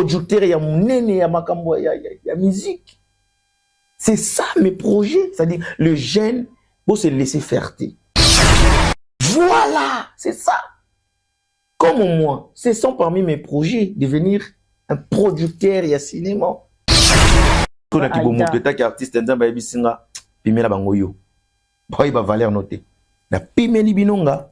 producteur, il y a mon nene, il y a makambo, il y a musique. C'est ça mes projets. C'est-à-dire, le jeune, pour se laisser faire. Voilà, c'est ça. Comme moi, ce sont parmi mes projets devenir un producteur et un cinéma. Quand on a qui artiste, on a dit singa, pimela bangoyo. Bah il va valer noter. Na pimeli binonga.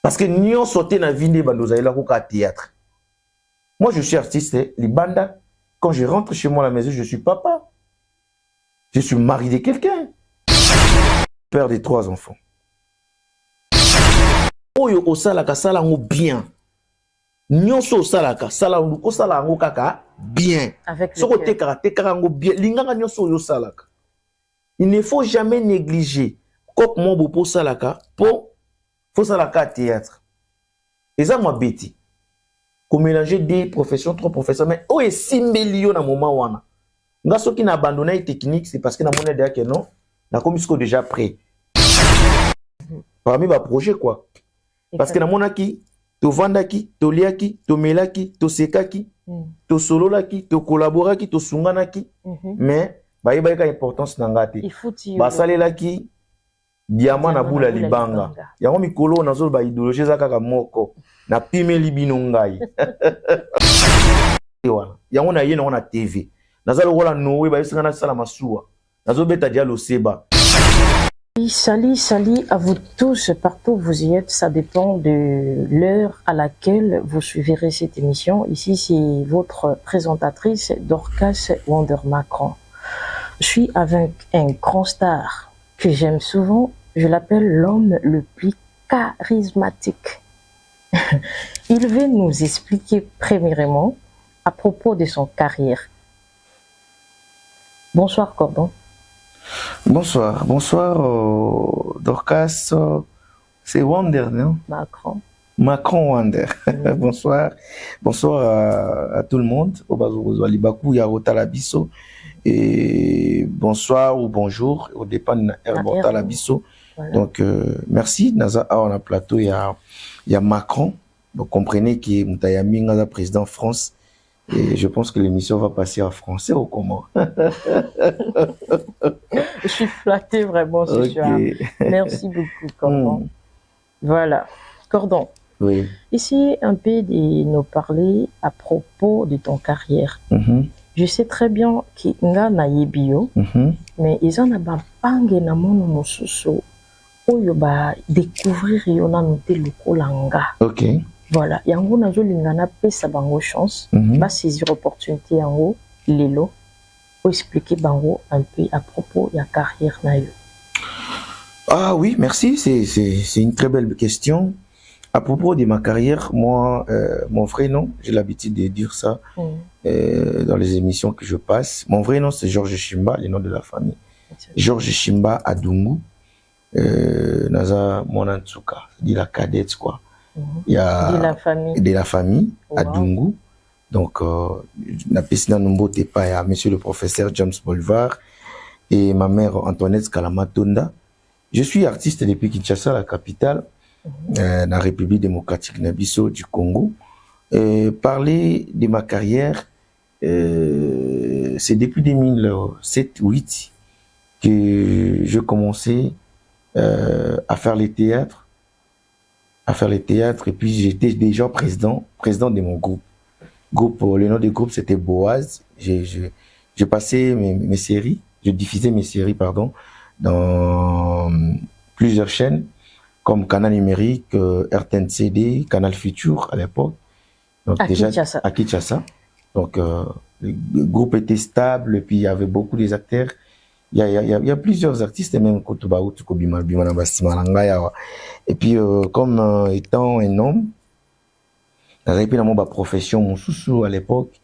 Parce que nous sauté na vinde bandozaïla au théâtre. Moi je suis artiste, les bandas. Quand je rentre chez moi à la maison, je suis papa. Je suis mari de quelqu'un. Père de 3 enfants. Oyo osalaka sala ngo bien. Nyonso osalaka sala ngo sala ngo kaka bien. Ce côté karaté karango bien. Linganga nyonso oyo salaka. Il ne faut jamais négliger comme mon beau salaka pour faut salaka théâtre. Et ça moi bêti. Comme mélanger 2 professions, 3 professions mais oh et 6 millions à moment wana. Nga ceux qui n'a abandonné les techniques c'est parce que na monnaie derrière que non, na comme jusqu'au déjà prêt. Parmi mes projets quoi. Parce que na monaki, to vandaki, to liaki, to melaki, to sekaki, to sololaki, to collaboraki, to sunganaki. Mais ba yeba ka importance na ngati. Ba salelaki diamant na bula libanga. Yango mikolo na zo ba idéologie za kaka moko na pimeli bino ngai. Yango na yena na TV. Nazalo wala nowe ba yesinga na sala masuwa. Nazo beta dialo seba. Salut à vous tous, partout où vous y êtes, ça dépend de l'heure à laquelle vous suivrez cette émission. Ici, c'est votre présentatrice Dorcas Wonder Macron. Je suis avec un grand star que j'aime souvent, je l'appelle l'homme le plus charismatique. Il veut nous expliquer premièrement à propos de son carrière. Bonsoir Cordon. Bonsoir, Dorcas, c'est Wonder, non? Macron Wonder. Bonsoir à tout le monde. Et bonsoir ou bonjour, au dépend de Talabiso. Donc, merci. On a plateau, il y a Macron. Donc, comprenez que Moutayami est le président de France. Et je pense que l'émission va passer en français ou comment? Je suis flattée vraiment ce soir. Merci beaucoup, Cordon. Voilà. Cordon. Oui. Ici, un peu de nous parler à propos de ton carrière. Je sais très bien qu'il y a un bio, mais ils en ont pas na mono mosusu. Oyo ba découvrir yona noté le kolanga. Ok. Voilà, yango nazo lingana pesa bango chance, ba saisir opportunité yango lelo pour expliquer bango un peu à propos de la carrière na yo. Ah oui, merci, c'est une très belle question. À propos de ma carrière, moi mon vrai nom, j'ai l'habitude de dire ça dans les émissions que je passe. Mon vrai nom c'est Georges Chimba, le nom de la famille. Georges Chimba Adungu. Naza Monantsuka, dit la cadette quoi. Il y a de la famille à Dungu. Donc, la piscine Numbo Tepa, il y a monsieur le professeur James Bolvar et ma mère Antoinette Kalamatonda. Je suis artiste depuis Kinshasa, la capitale, la République démocratique Nabiso du Congo. Parler de ma carrière, c'est depuis 2007-2008 que je commençais à faire les théâtres. Et puis j'étais déjà président de mon groupe. Le nom du groupe c'était Boaz. J'ai passé mes séries, je diffusais mes séries dans plusieurs chaînes comme Canal Numérique, RTNCD, Canal Futur à l'époque. Donc à Kinshasa. Donc le groupe était stable et puis il y avait beaucoup des acteurs. Il y a plusieurs artistes, même et puis comme étant un homme, j'avais pris ma profession, mon sous à l'époque,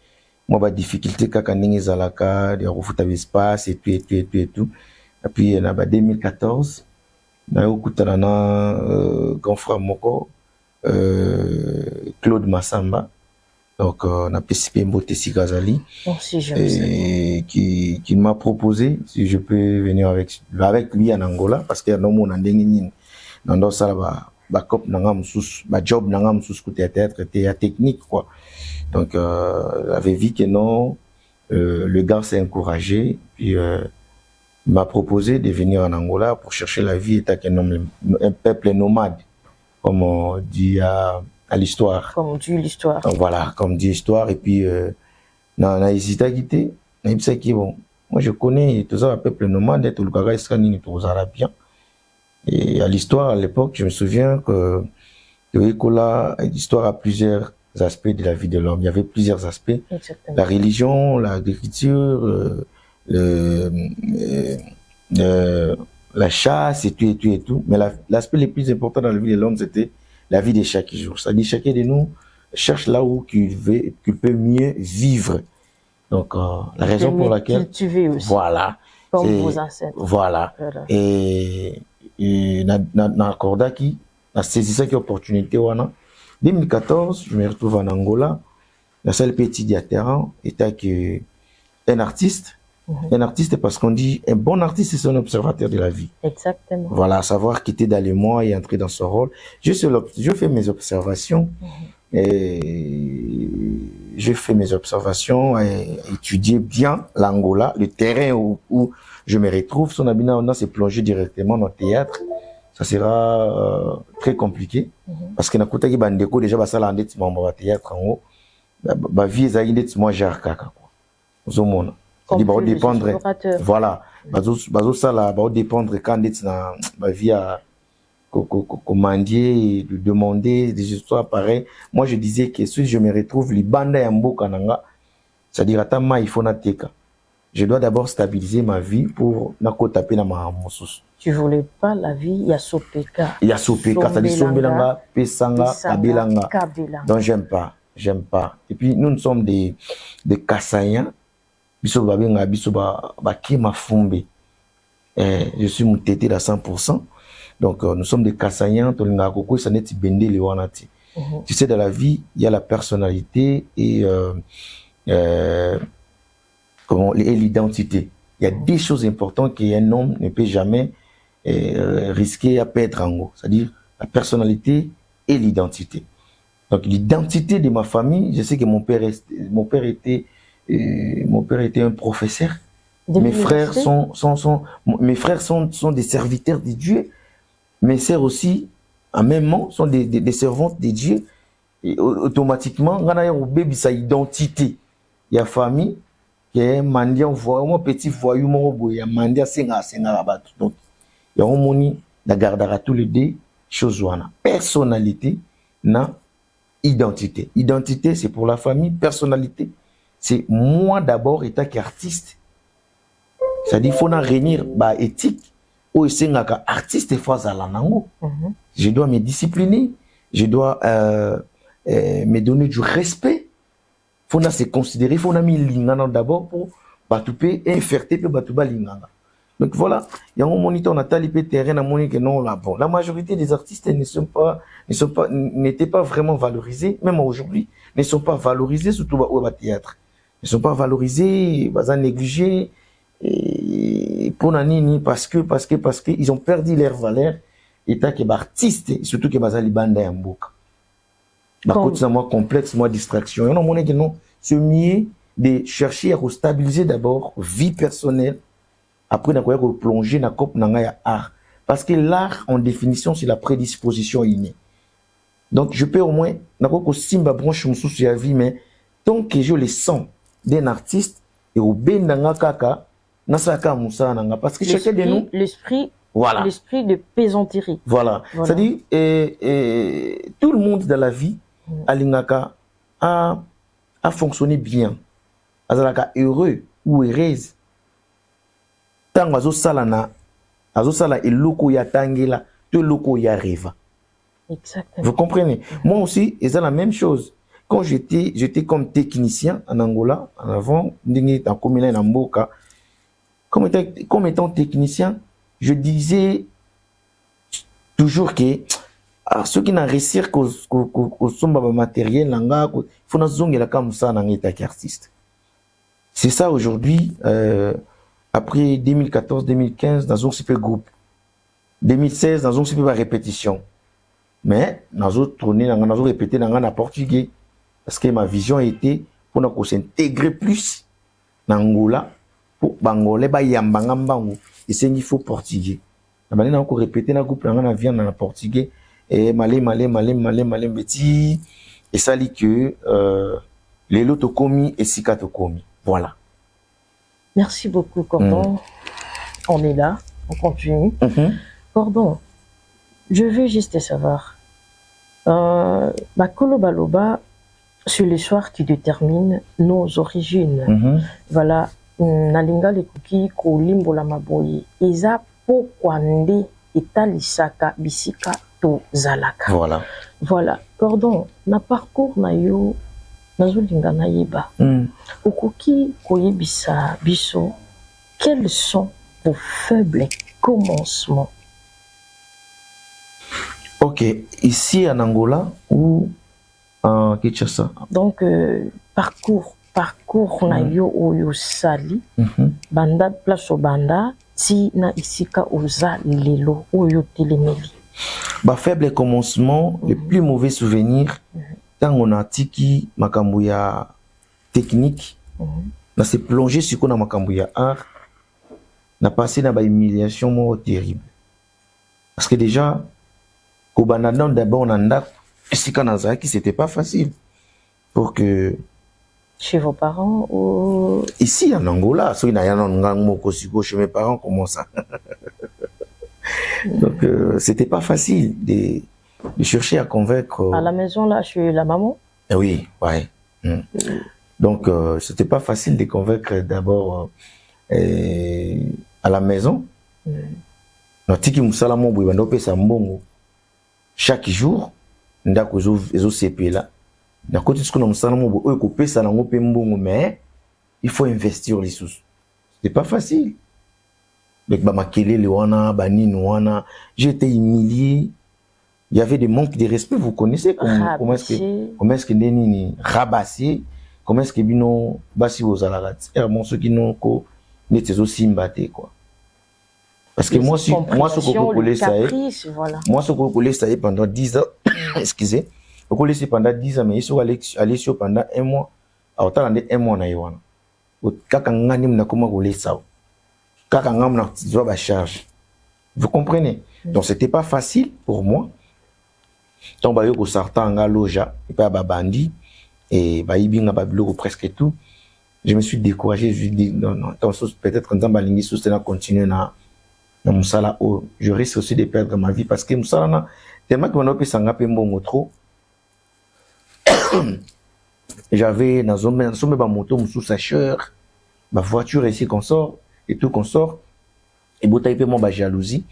moi difficulté quand zalaka, de refoutaver espace et tout. Et puis en 2014, j'ai écouté grand frère Moko, Claude Massamba. Donc, on a participé à Mbote Sigazali, qui m'a proposé si je peux venir avec lui en Angola, parce qu'il y a un homme en Denginin, dans ça là-bas, cop nangam sous job nangam sous côté théâtre était technique quoi. Donc avait vu que non, le gars s'est encouragé puis m'a proposé de venir en Angola pour chercher la vie, étant un peuple nomade, comme on dit à l'histoire. Comme dit l'histoire. Voilà, comme dit l'histoire. Et puis, on a hésité à quitter. On a dit, bon, moi je connais tout ça, un peuple nomade, tout le Gaga Iskanini, tous les Arabiens. Et à l'histoire, à l'époque, je me souviens que l'histoire a plusieurs aspects de la vie de l'homme. Il y avait plusieurs aspects. Exactement. La religion, l'agriculture, la chasse et tout. Mais l'aspect le plus important dans la vie de l'homme, c'était la vie de chaque jour. C'est-à-dire chacun de nous cherche là où qu'il peut mieux vivre. Donc, la raison pour laquelle... Cultiver aussi. Voilà. Comme vos ancêtres. Voilà. Et na corda qui a saisi cette opportunité. En 2014, je me retrouve en Angola. La seule petite diaterran était un artiste. Un artiste parce qu'on dit un bon artiste c'est un observateur de la vie. Exactement. Voilà, savoir quitter dans les mois et entrer dans son rôle. Je fais mes observations et je fais mes observations et étudier bien l'Angola, le terrain où je me retrouve. Si on a se plonger directement dans le théâtre, ça sera très compliqué parce que nakuta ki bandeko déjà basala ndeti mambo théâtre en haut. Ba vie ezali ndeti moi jar kaka quoi. Ozomona. Il va dépendre, voilà, ça là, va dépendre quand est na ma vie à commander, de demander des histoires pareilles. Moi, je disais que si je me retrouve les bandes à Mboka nanga, c'est-à-dire attends, il faut nateka. Je dois d'abord stabiliser ma vie pour nako taper na ma moussous. Tu voulais pas la vie yasopeka. Yasopeka, c'est-à-dire sombelanga, pesanga, kabelanga. Donc j'aime pas. Et puis nous sommes des Kassaïens. Je suis mon tété à 100%. Donc, nous sommes des Kassaïens. Tu sais, dans la vie, il y a la personnalité et l'identité. Il y a des choses importantes qu'un homme ne peut jamais risquer à perdre en haut. C'est-à-dire la personnalité et l'identité. Donc, l'identité de ma famille, je sais que mon père était un professeur. Mes frères sont des serviteurs de Dieu. Mes sœurs aussi, en même temps, sont des servantes de Dieu. Et automatiquement, on a un bébé sa identité. Il y a famille qui est mendiant voyou, un petit voyou morobo, il y a mendiant senga rabat. Donc, il y a un moni, la gardera tous les deux choses wana. Personnalité, na identité. Identité, c'est pour la famille. Personnalité, c'est moi d'abord étant qu'artiste. C'est-à-dire qu'il faut réunir bah éthique ou artiste fois à l'anango. Je dois me discipliner, je dois me donner du respect. Il faut se considérer, il faut me lingana d'abord pour batouper inferté puis batouba lingana. Donc voilà, il y a un moniteur on a talipé terrain à monique non là bon. La majorité des artistes n'étaient pas vraiment valorisés, même aujourd'hui, ne sont pas valorisés surtout au théâtre. Ils ne sont pas valorisés, ils sont négligés. Et pour nani parce que ils ont perdu leur valeur état que artiste surtout que bazali banda ya mboka. Ba côté moi complexe, moi distraction. On a monné que non, ce mieux de chercher à stabiliser d'abord vie personnelle après na koya ko plonger na cop nanga ya art parce que l'art en définition c'est la prédisposition innée. Donc je peux au moins na ko simba branche mususu ya vie mais tant que je le sens d'un artiste et au bendanga kaka nasaka musa nanga parce que chacun de nous l'esprit voilà l'esprit de plaisanterie voilà. C'est-à-dire tout le monde dans la vie alingaka a fonctionné bien azalaka heureux ou heureuse tant azosala eloko ya tangela to eloko ya rêve. Exactement. Vous comprenez? Moi aussi c'est la même chose. Quand j'étais comme technicien en Angola en avant en commune en Mboka. Comme étant technicien, je disais toujours que ceux qui n'ont réussi qu'au matériel, il faut que comme ça dans l'état artiste. C'est ça aujourd'hui, après 2014-2015, dans un super groupe. 2016, dans un super répétition. Mais nazo tourner nazo répéter en portugais parce que ma vision était pour s'intégrer plus dans Angola pour bangolais ba yambanga mbangu et c'est il faut portugais. Na bali na ko répéter na groupe na viande en portugais et malé petit et ça dit que les loto komi et sikato komi. Voilà. Merci beaucoup Cordon. On est là, on continue. Cordon, je veux juste savoir Bakolo Baloba sur l'histoire qui détermine nos origines. Voilà, nalinga le kuki ko limbola maboyi eza pourquoi nde etalisaka bisika to zalaka. Voilà, Cordon, na parcours na yo nazolinga na yeba. Okuki koyebisa biso, quels sont vos faibles commencements? Ok, ici en Angola ou en Kinshasa? Donc, parcours na yo oyo sali, banda place banda, ti na isika oza lelo oyo telemeli. Faible commencement, le plus mauvais souvenir, quand on a tiki makambuya technique, on s'est plongé sur quoi na makambuya art, on a passé dans une humiliation terrible. Parce que déjà, au Banadon, d'abord, on a qui c'était pas facile. Pour que. Chez vos parents ou. Ici, en Angola, chez mes parents, comment ça? Donc, c'était pas facile de chercher à convaincre. À la maison, là, chez la maman? Oui, ouais. Donc, c'était pas facile de convaincre d'abord à la maison. Chaque jour, ndako ezo sepela. Na côté ce qu'on a musala mo o ko pesa na ngope mbongo mais il faut investir les sous. C'est pas facile. Donc ba makelele wana ba nini wana, j'étais humilié. Il y avait des manques de respect, vous connaissez comment est-ce que nini rabassé, comment est-ce que bino basi ozalaga. Mon ceux qui n'ont ko netezo simbate quoi. Parce que moi, ce que je ça pendant 10 ans, excusez, je suis pendant 10 ans, mais je suis allé sur pendant 1 mois. Alors, tu as 1 mois, na yawana. Vous comprenez? Donc, c'était pas facile pour moi. Donc, je suis sorti en loja, et pas bandi, et presque tout. Je me suis découragé, je me suis dit, non, peut-être quand on va continuer na Moussala, je risque aussi de perdre ma vie parce que Moussala, tellement que mon opé s'en a peu trop. J'avais dans ma moto, mon sacheur, ma voiture ici qu'on sort, et tout qu'on sort, et bota ipé mon jalousie,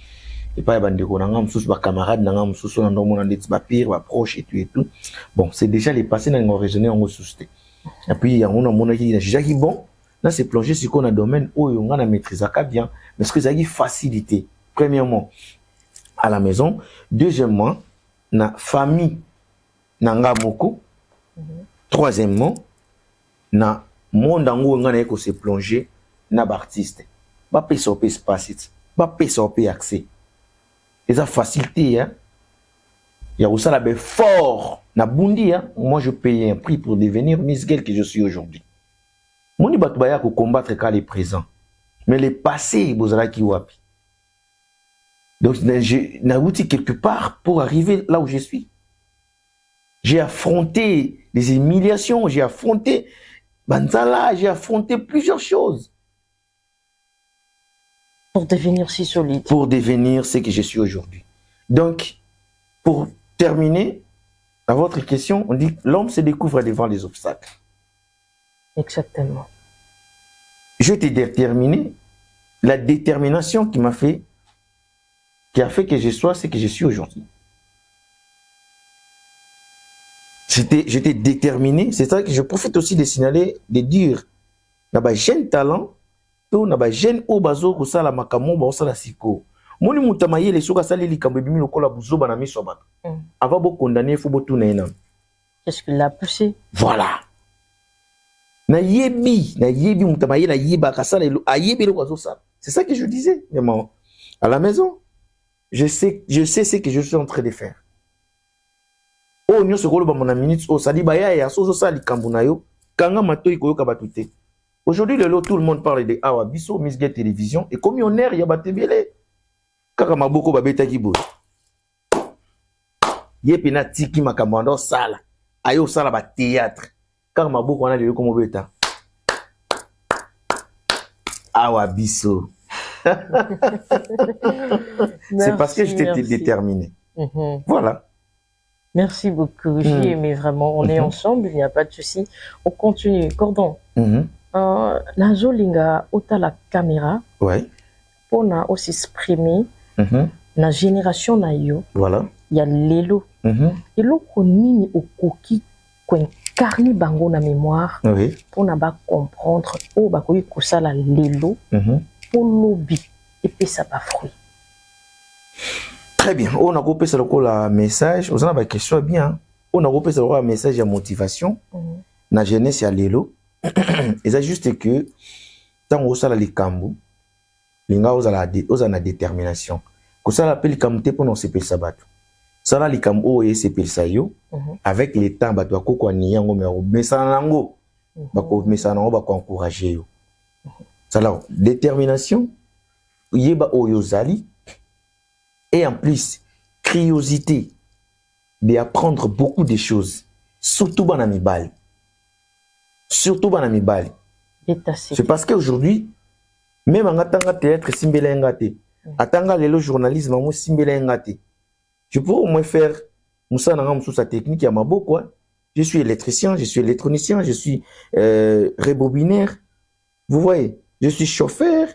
et pas bande ko nanga moussous ba camarade nanga moussous na ndomo na ndeti ba pire ba proche et tout. Bon, c'est déjà les passés dans un raisonner en souste. Et puis il y a on a qui déjà qui bon. Là, c'est plongé sur qu'on a domaine où on a maîtrise à bien, mais ce que ça a facilité. Premièrement, à la maison. Deuxièmement, na famille, nanga moko. Troisièmement, na monde en où on a se plonger, na artiste. Ba pesa op espace, ba pesa op accès. Et ça facilité, hein. Il y a aussi la fort, na bundi, hein. Moi, je paye un prix pour devenir Miss Girl que je suis aujourd'hui. Mon ibatoubaya ko combattre car les présents. Mais les passés, bozala ki wapi. Donc, j'ai outil quelque part pour arriver là où je suis. J'ai affronté des humiliations, j'ai affronté Banzala, j'ai affronté plusieurs choses. Pour devenir si solide. Pour devenir ce que je suis aujourd'hui. Donc, pour terminer, à votre question, on dit que l'homme se découvre devant les obstacles. Exactement. Je t'ai déterminé la détermination qui a fait que je sois ce que je suis aujourd'hui. J'étais déterminé, c'est ça que je profite aussi de signaler, de dire, n'a pas jeune talent, to n'a pas jeune obazo ko sala makamo ba sala siko. Moni mutamaye les soka sali likambe bimi lokola buzoba na miso ba. Avant bo condamner faut bo tourner na. Qu'est-ce qui l'a poussé? Voilà. Na yebi mutamaye na yeba kasala ayebi lo ça. C'est ça que je disais, maman. À la maison, je sais ce que je suis en train de faire. oh nyo se kolo ba mona minute oh ça dit ba ya so ça likambo na yo kanga matoi koyoka batute. Aujourd'hui tout le monde parle de Awa Biso Miss Gay Télévision et comme on air ya batebele kaka maboko ba betaki bo ye pena tiki makambo ndo sala ayo sala ba théâtre kaka maboko wana lelo comme beta Awa Biso. C'est parce que j'étais déterminé. Voilà. Merci beaucoup. J'ai aimé vraiment. On est ensemble, il n'y a pas de souci. On continue. Cordon. Nazo linga ota la caméra. Ouais. Pour na aussi exprimer na génération na yo. Voilà. Il y a lelo. Et lo konini okoki incarner bango na mémoire. Oui. Pour na ba comprendre o ba koyi kosala lelo. Pour lobby et puis ça pas fruit. Très bien. On a coupé sur le message. On a une question bien. On a coupé sur le message de motivation. La jeunesse à l'élo. Et c'est juste que tant qu'on a les cambous, les gars ont la détermination. Quand ça l'appelle camté pour nous s'épelle sabat. Ça là les cambous et s'épelle ça yo. Avec les temps bah toi quoi ni yango mais ça nango. Bah mais ça nango bah encourager yo. Ça là détermination. Yeba oyozali. Et en plus, curiosité d'apprendre beaucoup de choses, surtout dans la mibali. Surtout dans la mibali. C'est parce qu'aujourd'hui, même en attendant théâtre, simbele ngate, attendant le journalisme, moi simbele ngate. Je peux au moins faire moussa nanga moussa technique à mabo quoi. Je suis électricien, je suis électronicien, je suis rebobinaire. Vous voyez, je suis chauffeur,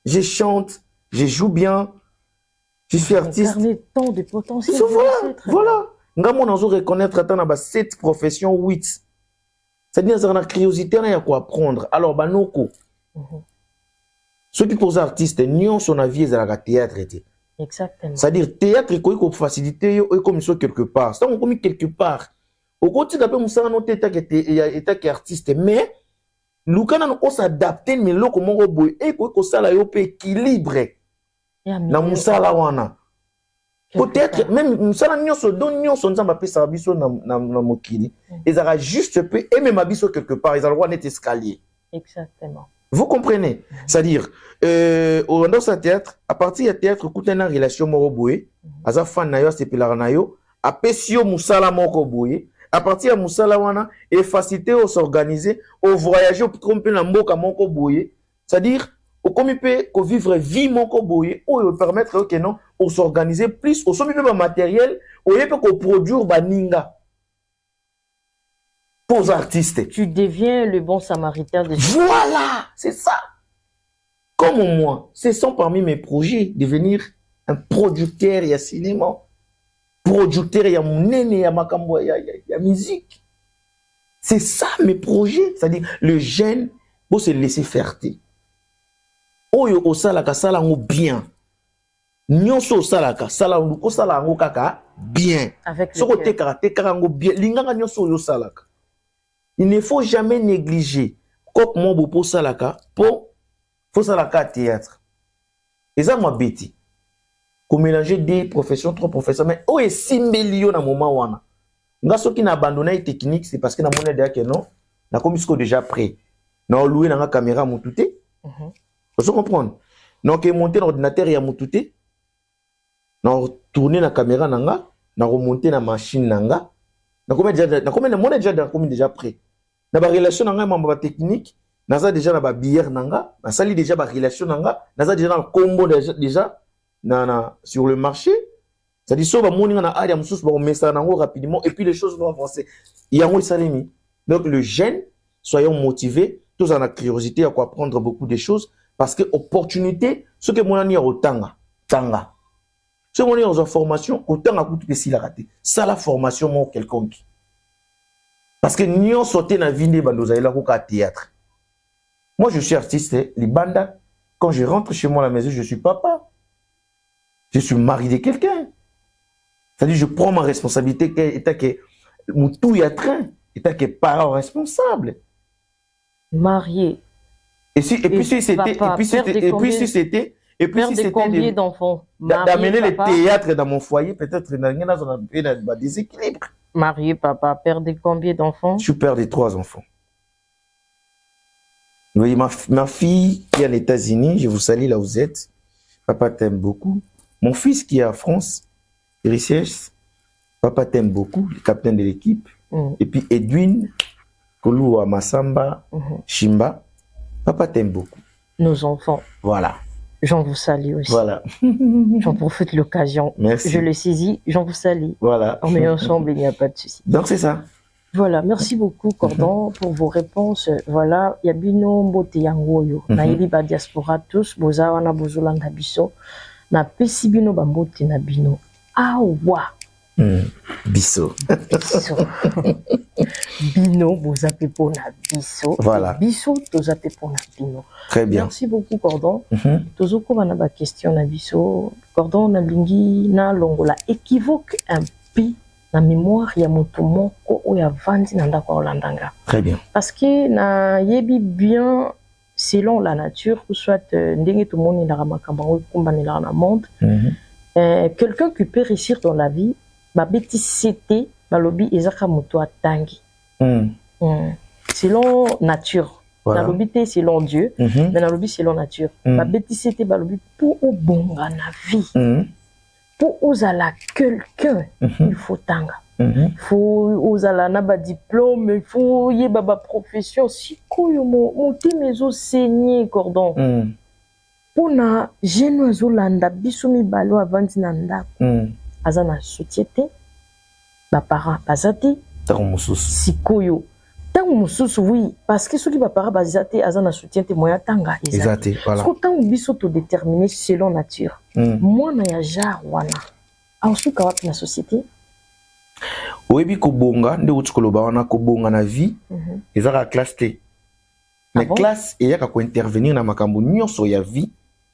je chante, je joue bien. Je suis artiste. Tant de potentiel. Voilà. Nga mon anzo reconnaître attends na 7 professions 8. C'est-à-dire ça na curiosité na ya quoi apprendre. Alors banoko. Ceux qui posent artiste nion son avis à la théâtre était. Exactement. C'est-à-dire théâtre ko facilité yo comme ça quelque part. Ça on comme quelque part. Au côté d'après musa no teta que artiste mais lukana no s'adapter mais loko moko boy et ko sala yo pe équilibre. Na musala wana peut-être même musala nyonso don nyonso nzamba pesa biso na mokili ezara juste peu et même abiso quelque part ils ont net escalier. Exactement. Vous comprenez? C'est-à-dire dans sa théâtre à partir du théâtre kutana relation moko boye aza fan na yo sepela na yo apesio musala moko boye à partir de musala wana et facilité au s'organiser au voyager pour tromper na mboka moko boye c'est-à-dire comme il peut vivre vie moko boye ou permettre que non on s'organiser plus au sommet de matériel ou il peut produire baninga pour artistes. Tu deviens le bon samaritain de voilà, c'est ça. Comme moi, ce sont parmi mes projets devenir un producteur ya cinéma, producteur ya munene ya makambo ya musique. C'est ça mes projets, c'est-à-dire le jeune pour se laisser faire. Oyo osalaka sala ngo bien. Nyonso osalaka sala ngo sala ngo kaka bien. Soko tekara ngo bien. Linganga nyonso oyo salaka. Il ne faut jamais négliger comme mon beau pour salaka pour faut salaka théâtre. Et ça moi bêti. Qu'on mélanger des professions, 3 professions mais oh et 6 millions à moment wana. Nga soki na abandonné technique c'est parce que na monnaie déjà que non. Na comme jusqu'au déjà prêt. Na louer na caméra moutouté. Vous comprenez? Donc, monter l'ordinateur et à moutouté. Tourner la caméra nanga, remonter la machine nanga. Déjà prêt. Na ba relation nanga mamba technique, naza déjà na ba bière nanga, na sali déjà ba relation nanga, naza déjà na combo déjà na sur le marché. Ça dit so ba moninga na area mususu ba messa nango rapidement et puis les choses vont avancer. Yango salimi. Donc le jeune, soyons motivés, tous en la curiosité à quoi apprendre beaucoup de choses. Parce que opportunité, ce que mon ami a au tanga. Ce que mon ami a aux formations, autant à coûter que s'il a raté. Ça, la formation, moi, quelconque. Parce que nous avons sauté dans la vie de théâtre. Moi, je suis artiste, les bandas. Quand je rentre chez moi à la maison, je suis papa. Je suis mari de quelqu'un. C'est-à-dire, je prends ma responsabilité, étant que mon tout y a train, étant que parent responsable. Marié. Et puis si c'était d'enfants d'amener le théâtre dans mon foyer, peut-être dans un déséquilibre. Marié, papa, père de combien d'enfants? Je suis père de 3 enfants. Oui, ma fille qui est aux États-Unis, je vous salue là où vous êtes. Papa t'aime beaucoup. Mon fils qui est en France, Richesse, papa t'aime beaucoup, le capitaine de l'équipe. Et puis Edwin, Koloua Massamba, Shimba, papa t'aime beaucoup. Nos enfants. Voilà. J'en vous salue aussi. Voilà. J'en profite de l'occasion. Merci. Je le saisis, j'en vous salue. Voilà. On est ensemble, il n'y a pas de souci. Donc c'est ça. Voilà, merci beaucoup Cordon pour vos réponses. Voilà, Yabino Mbote Yangoyo, Naïbi ba diaspora tous, Boza wana bozolanda biso, na pesi bino ba mbote na bino. Awa. Biso. Biso. Bino boza pepo na biso. Voilà. Biso toza pepo na bino. Très bien. Merci beaucoup Cordon. Tozoko bana ba question na biso. Cordon na lingi na longola équivoque un peu na mémoire ya moto moko oya vandi na ndako olandanga. Très bien. Parce que na yebi bien selon la nature ou soit ndenge tout monde na makambo kombana na na monde. Quelqu'un qui peut réussir dans la vie ba bétisité ba lobi ezaka moto atangi. Selon nature. Voilà. Na lobi te selon Dieu, mais na lobi selon nature. Ba bétisité ba lobi pour au bonga na vie. Pour osala quelqu'un, il faut tanga. Il faut osala na ba diplôme, il faut y baba profession. Si koyo mo te mezo saigner Cordon. Pour na jeune zolanda bisumi balo avanti na ndako. Azana société, ba parents bazati. Si koyo. Tant mususu oui, parce que ceux qui ba parents bazati azana soutien te moya tanga. Exact, voilà. Parce que tant biso to déterminer selon nature. Moi na ya jar wana. Ensuite, quand la société. Oui, kobonga, nde utukoloba wana kobonga na vie, ezaka classe T. Mais classe et yaka ko intervenir na makambo nyonso ya vie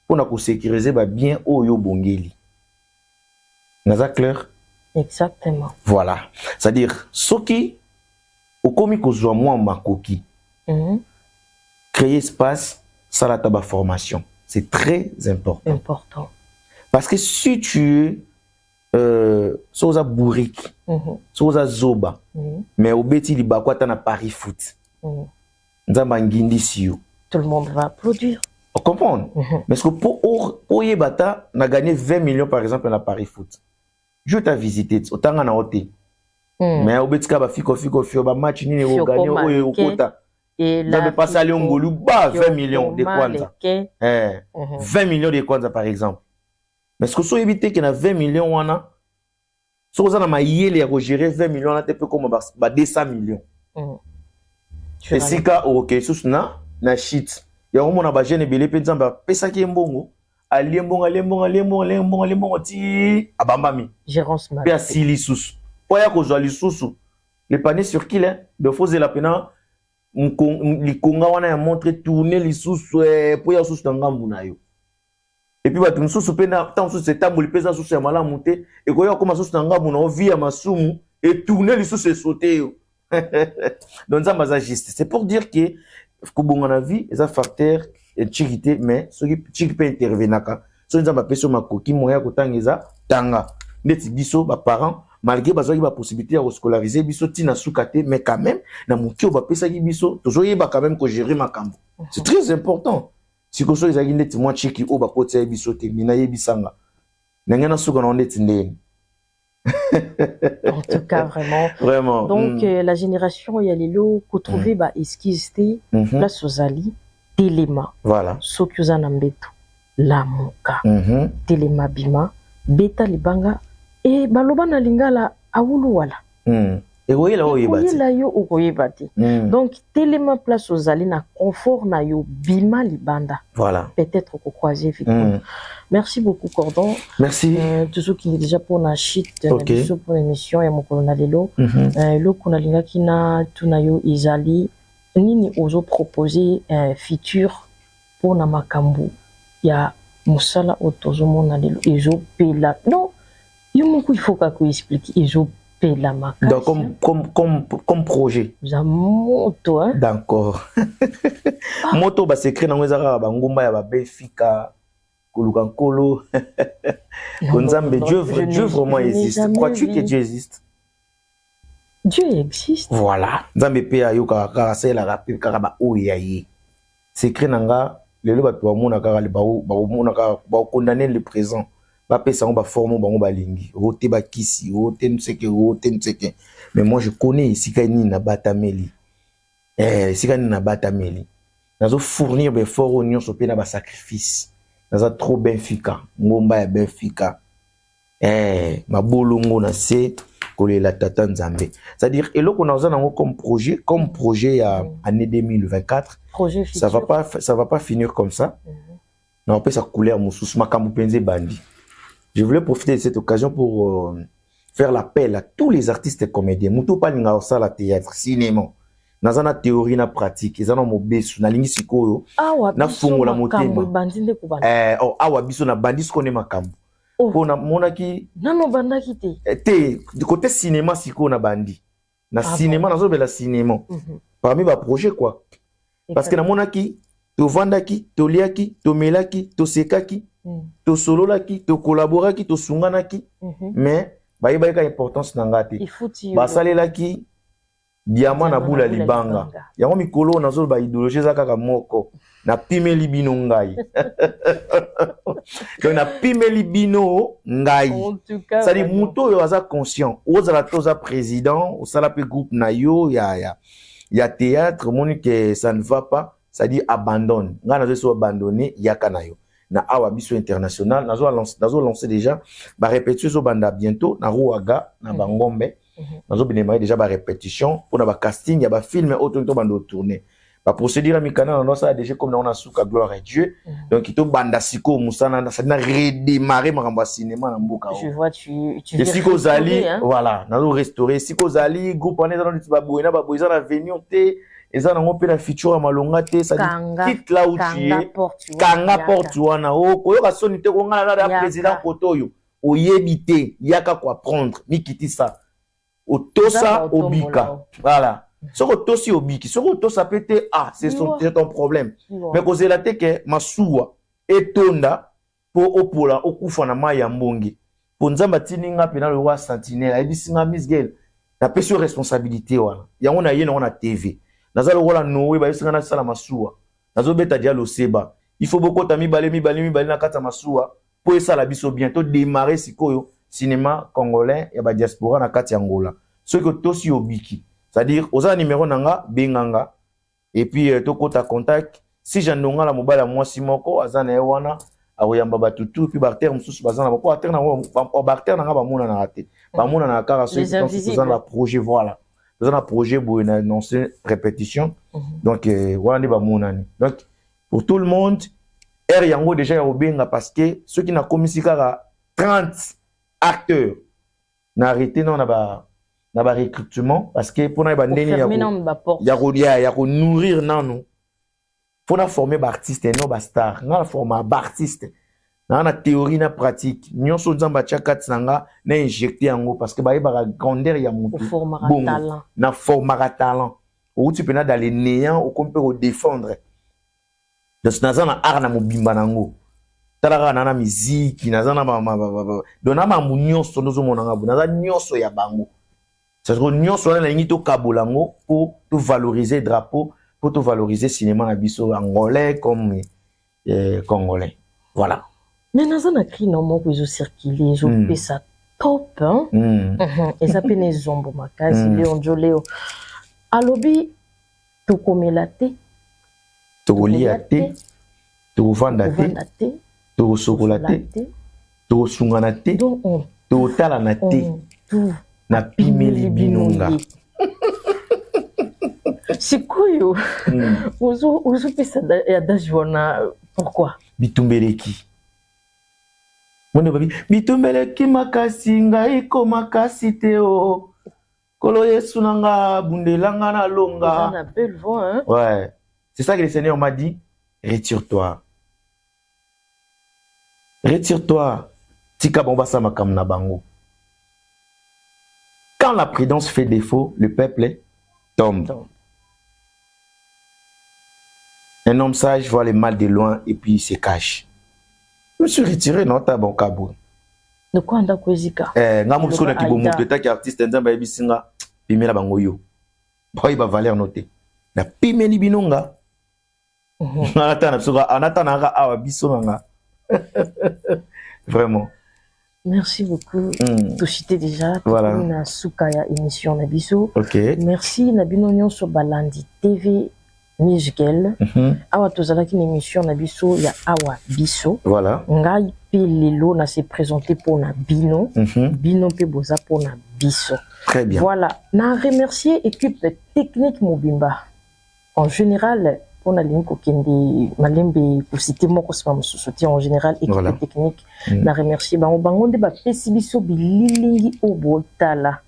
pour na ko sécuriser ba bien oyo bongeli. Naza clair? Exactement. Voilà. C'est-à-dire soki okomi kozwa moi makoki. Créer espace salata ba formation. C'est très important. Important. Parce que si tu soza bourrique, soza zoba, mais au beti libakwa ta na Paris foot. Nzamba ngindi siyo. Tout le monde va applaudir. On comprend. Mais ce que pour yebata na gagné 20 millions par exemple na Paris foot. Je t'ai visité, otanga na hotel. Mais au beti ka ba fiko ba match nini o gagné o okota. Et là de passer à Ngolu ba 20 millions de kwanza. 20 millions de kwanza par exemple. Mais ce que vous évitez qu'il y a 20 millions, si vous avez gérer 20 millions, vous peut comme 200 millions. Et si vous avez un shit, il y a un jeune belé, par exemple, pesa qui est bon, abambami. Gérance mal. Puis à sili sous. Pour y avoir les sous, les paniers sur qui là, de fausser la peine, les Conga wana a montré tourner les sous pour y avoir sous dans Gambunayo. Et puis bato mususu pena tant sous cette table pesa sous ya mala monter et koya comme sous na ngabu na via masumu et tourner les sous se sauter. Donc ça maza juste. C'est pour dire que kubonga na vie eza facteur et chikité mais ce qui chiki peut intervenir ka. So nza ba peso makoki moya kotangeza tanga. Neti biso ba parents malgré bazaki ba possibilité de scolariser biso tina sukate mais quand même na moki ba pesa ki biso tozoye ba quand même ko gérer makambo. C'est très important. Si vous avez des témoins qui ont été bisoté, mina yebisanga. N'engana suka na ondeti ndeni. En tout cas, vraiment. Vraiment. Donc, la génération, il y a les lots qu'on trouvait, esquisse, place aux alliés, téléma. Voilà. Sokyuza nambetu, la moka, téléma bima, beta libanga, et baloba na lingala, awulu wala. Et oui, là, donc, téléma place aux alliés, na confort na yo, bima libanda. Voilà. Peut-être qu'on croise effectivement. Merci beaucoup, Cordon. Merci. Tout ce qui est déjà pour la shit, pour l'émission, et mon colonel le colonel qui n'a tout na yo, Isali, nini ozo proposer un futur pour na makambu. Il y a Moussala Otozo Monalelo, Iso Pela. Non, il faut qu'on explique, Iso Pela Maka. Donc, comme projet. Vous avez moto, hein? D'accord. Moto, bah, c'est créé dans les arabes, Ngumba, ya Befika, Kulukankolo. Dieu vraiment existe. Crois-tu que Dieu existe? Dieu existe. Voilà. Nzambe pe ayo kaka sela rapide kaka ba oyaye. Secret nanga lelo ba to mona kaka le ba mona kaka ba condamner le présent. Ba pesa on ba forme bango ba lingi. Rote ba kisi, rote nseke. Mais moi je connais ici kani na batameli. Ici kani na batameli. Nazo fournir be fort oignon so pe na ba sacrifice. Nazo trop benfica. Ngomba ya benfica. Mabolongo na se la tata nzambe. C'est-à-dire eloko na ozana comme projet à année 2024. Projet ça va pas finir comme ça. On peut ça couler à mususu makambu penze bandi. Je voulais profiter de cette occasion pour faire l'appel à tous les artistes et comédiens. Muto pa linga osala théâtre, cinéma. Nazana théorie na pratique, ezana mobesu na lingi sikoyo. Na fungo la motema. Awa biso na bandi skone makambu. Pour na monaki nano bandaki te du côté cinéma siko na bandi na cinéma nazo bela cinéma parmi ba projet quoi parce que na monaki to vandaki to liaki to melaki to sekaki to sololaki to collaboraki to sunganaki mais ba yeba importance na ngati ba salelaki diamant na bula libanga yango mikolo nazo ba idéologie za kaka moko na pimeli bino ngai donc na pimeli bino ngai ça dit muto yo aza conscient ozala toza président osala pe groupe na yo ya théâtre moni que ça ne va pas ça dit abandonne nga nazo so abandonner yaka na yo na awa biso international nazo lancer déjà ba répétition zo banda bientôt na Ruaga na Bangombe nazo démarrer déjà ba répétition pour na ba casting ya ba film auto to bando tourner. La procédure amicale, on a déjà comme on a sous gloire à Dieu. Donc, il faut bandasiko musana, ça n'a redémarré ma cinéma dans Mboka. Je vois, tu veux Siko Zali, voilà, nous restaurer Siko Zali, groupe on est dans le Babouna, Babouna la venionté, et ça on peut la feature à Malongate, ça dit quitte là où tu es, Kanga porte tu en a haut, koyo ka sonité ko ngala la président Kotoyo, o yebité, yaka quoi prendre, mi kiti ça. O tosa obika. Voilà. Ce que toi si obiki, ce que toi ça peut être c'est ton problème. Mais cause la te que masuwa etonda pour opola okufa na maya mbongi. Pour nzamba tininga pena le roi sentinelle, ebisinga Miss Girl. Na peso responsabilité wana. Yango na yena na TV. Nazalo wala nowe ba yesinga na sala masuwa. Nazo beta dia lo seba. Il faut beaucoup ta mibale na kata masuwa pour ça la biso bientôt démarrer sikoyo cinéma congolais ya ba diaspora na kati Angola. Ce que toi si obiki. C'est-à-dire, aux numéro nanga, benganga, et puis, toko ta contact, si j'en ai la mobile à moi, si moko, azana ewana, aoyamba batutu, puis barter, moussous, bazana, bako, barter, nanga, bamuna na rate. Bamuna na kara, ceux qui ont la projet, voilà. Ils ont un projet pour une annoncer répétition. Donc, voilà, bamuna. Donc, pour tout le monde, yango déjà, ya obenga, parce que ceux qui n'ont commis si kara 30 acteurs, n'a arrêté, non, na ba recrutement parce que pour na ba ndeni ya ko nourrir nanu pour na former ba artiste non ba star na former ba artiste na théorie na pratique nyonso nzamba chakat sanga na injecter yango parce que ba ba grandeur ya mutu bon na former talent ou tu peux na dans les néants ou qu'on peut défendre donc nazana art na mobimba nango tala na musique nazana dona ma nyonso nozo monanga bu nazana nyonso ya bango. C'est que nous sommes là pour tout valoriser le drapeau, pour tout valoriser le cinéma nabiso angolais comme congolais. Voilà. Mais nous avons écrit nos mots pour circuler, je fais ça top, hein. Et ça peut les zombo makazi, Léon Joléo. Alobi, tu komelate, tu liate, tu vandate, tu sokolate, tu sunganate, tu talanate. Na pimeli binonga. C'est quoi Ozo pesa ya dajwana pourquoi? Bitumbeleki. Mone babi bitumbeleki makasi ngai ko makasi teo. Kolo Yesu nanga bundelanga na longa. On a belle voix hein. Ouais. C'est ça que le Seigneur m'a dit, retire-toi. Retire-toi. Tika bomba sa makam na bango. Quand la prudence fait défaut, le peuple tombe. Un homme sage voit le mal de loin et puis il se cache. Je me suis retiré dans ta bon cabou. De quoi on a kwezika? Nga mousko na kibo moto ta ki artiste nzamba ebisinga pimela bango yo boy ba valeur noté na pimeli binonga anatana awa biso nga vraiment. Merci beaucoup. Toshite déjà. Voilà. Na Sukaya émission na biso. Ok. Merci na binonyo sur Balandi TV Musical. Awa tozala ki émission na biso ya awa biso. Voilà. Ngai pe lelo na se présenter pour na bino. Bino pe boza pour na biso. Très bien. Voilà. Na remercier équipe technique Mobimba. En général, on a ligne kokende malembe pour citer mon soutien en général équipe voilà. Technique na remercier bangonde ba pesibiso bililingi o botala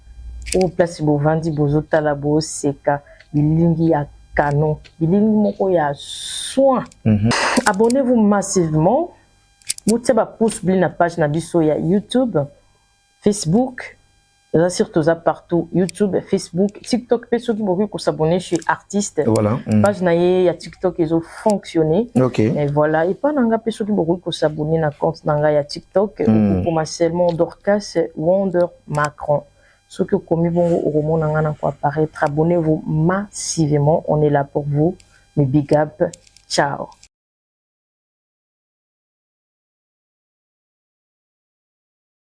o place bo vandi bozotala bo seka bililingi ya canon bililingi moko ya soin. Abonnez-vous massivement. Vous ba pouce bli na page na biso ya YouTube, Facebook, là surtout ça partout, YouTube, Facebook, TikTok, personne qui veut s'abonner chez artiste. Voilà. Page na ya TikTok ils ont fonctionné. OK. Et voilà, et pas nanga personne qui veut s'abonner na compte nanga ya TikTok pour seulement Dorcas Wonder Macron. Ce que comme bon au roman nanga na quoi apparaître, abonnez-vous massivement, on est là pour vous. Mais big up, ciao.